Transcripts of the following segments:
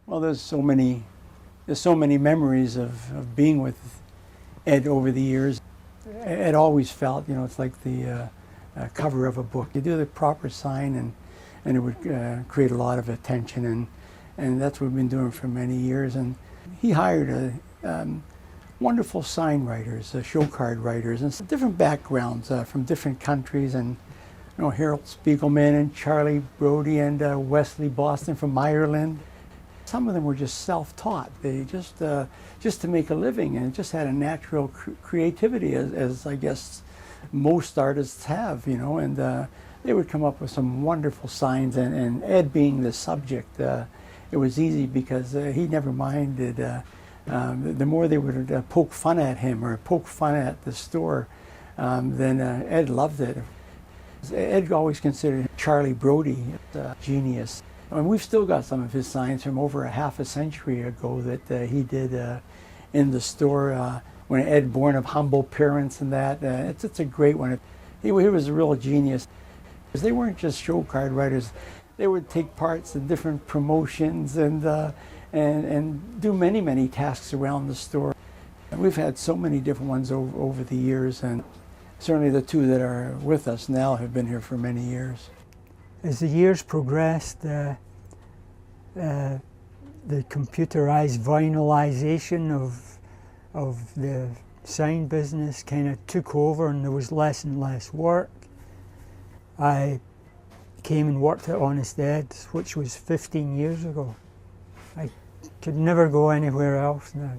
Well, there's so many memories of being with Ed over the years. Ed always felt, it's like the cover of a book. You do the proper sign and it would create a lot of attention, and that's what we've been doing for many years. And he hired wonderful sign writers, show card writers, and different backgrounds from different countries, and Harold Spiegelman and Charlie Brody and Wesley Boston from Ireland. Some of them were just self-taught. They just to make a living, and just had a natural creativity, as I guess most artists have, and they would come up with some wonderful signs, and Ed being the subject, it was easy because he never minded. The more they would poke fun at him or poke fun at the store, then Ed loved it. Ed always considered Charlie Brody a genius. And we've still got some of his signs from over a half a century ago that he did in the store when Ed, born of humble parents, and that. It's a great one. He was a real genius. They weren't just show card writers. They would take parts in different promotions and do many tasks around the store. And we've had so many different ones over the years, and certainly the two that are with us now have been here for many years. As the years progressed, the computerized vinylization of the sign business kind of took over, and there was less and less work. I came and worked at Honest Ed's, which was 15 years ago. I could never go anywhere else now,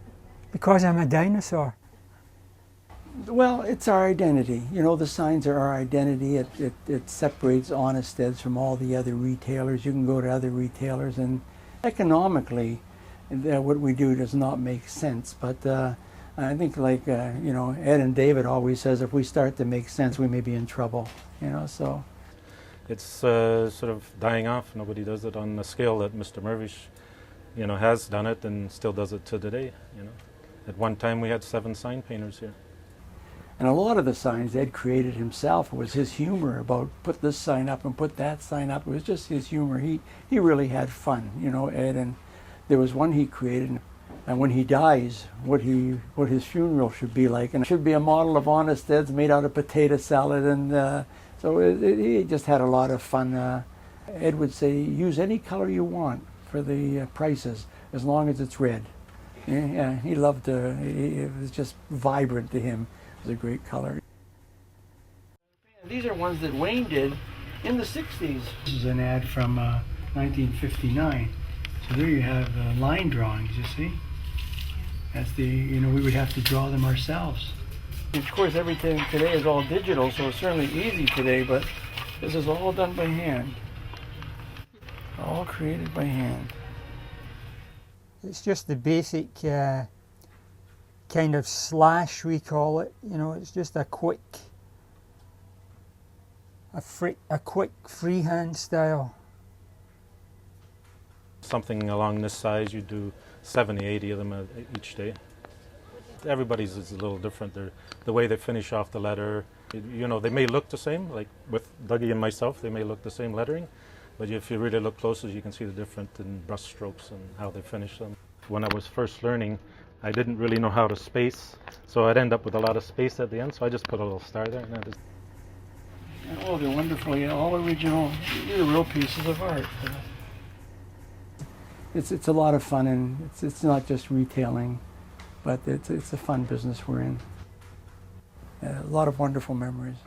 because I'm a dinosaur. Well, it's our identity. The signs are our identity. It separates Honest Ed's from all the other retailers. You can go to other retailers, and economically, what we do does not make sense. But I think, like Ed and David always says, if we start to make sense, we may be in trouble. So it's sort of dying off. Nobody does it on the scale that Mr. Mirvish, has done it and still does it to today. At one time, we had 7 sign painters here. And a lot of the signs Ed created himself. It was his humor about put this sign up and put that sign up. It was just his humor. He really had fun, Ed. And there was one he created, and when he dies, what his funeral should be like. And it should be a model of Honest Ed's made out of potato salad. And so he just had a lot of fun. Ed would say, use any color you want for the prices, as long as it's red. Yeah, he loved it was just vibrant to him. A great color. These are ones that Wayne did in the 60s. This is an ad from 1959. So there you have line drawings, you see. That's we would have to draw them ourselves. Of course, everything today is all digital, so it's certainly easy today, but this is all done by hand. All created by hand. It's just the basic kind of slash, we call it. It's just a quick freehand style. Something along this size, you do 70, 80 of them each day. Everybody's is a little different. The way they finish off the letter, they may look the same, like with Dougie and myself, they may look the same lettering, but if you really look closer, you can see the difference in brush strokes and how they finish them. When I was first learning, I didn't really know how to space, so I'd end up with a lot of space at the end, so I just put a little star there. Oh, they're wonderfully all original. They're real pieces of art. It's a lot of fun, and it's not just retailing, but it's a fun business we're in. A lot of wonderful memories.